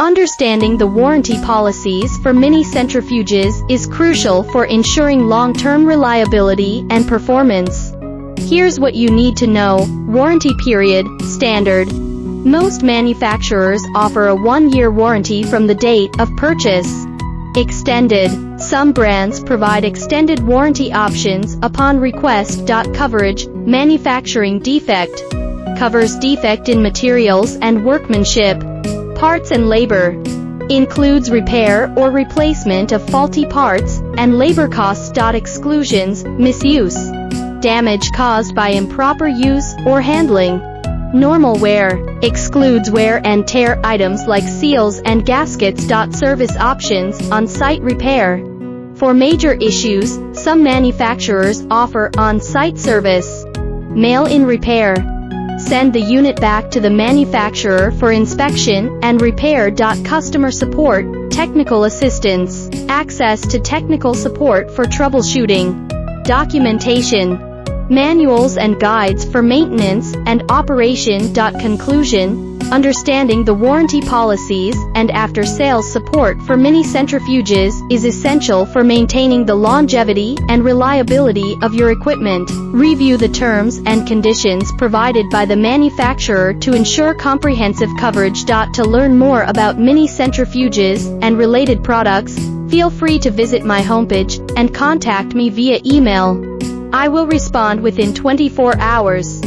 Understanding the warranty policies for mini centrifuges is crucial for ensuring long-term reliability and performance. Here's what you need to know. Warranty period, standard. Most manufacturers offer a 1-year warranty from the date of purchase. Extended. Some brands provide extended warranty options upon request. Coverage. Manufacturing defect. Covers defect in materials and workmanship. Parts and labor. Includes repair or replacement of faulty parts, and labor costs. Exclusions. Misuse. Damage caused by improper use or handling. Normal wear. Excludes wear and tear items like seals and gaskets. Service options. On-site repair. For major issues, some manufacturers offer on-site service. Mail-in repair. Send the unit back to the manufacturer for inspection and repair. Customer support, technical assistance. Access to technical support for troubleshooting. Documentation. Manuals and guides for maintenance and operation. Conclusion. Understanding the warranty policies and after-sales support for mini centrifuges is essential for maintaining the longevity and reliability of your equipment. Review the terms and conditions provided by the manufacturer to ensure comprehensive coverage. To learn more about mini centrifuges and related products, feel free to visit my homepage and contact me via email. I will respond within 24 hours.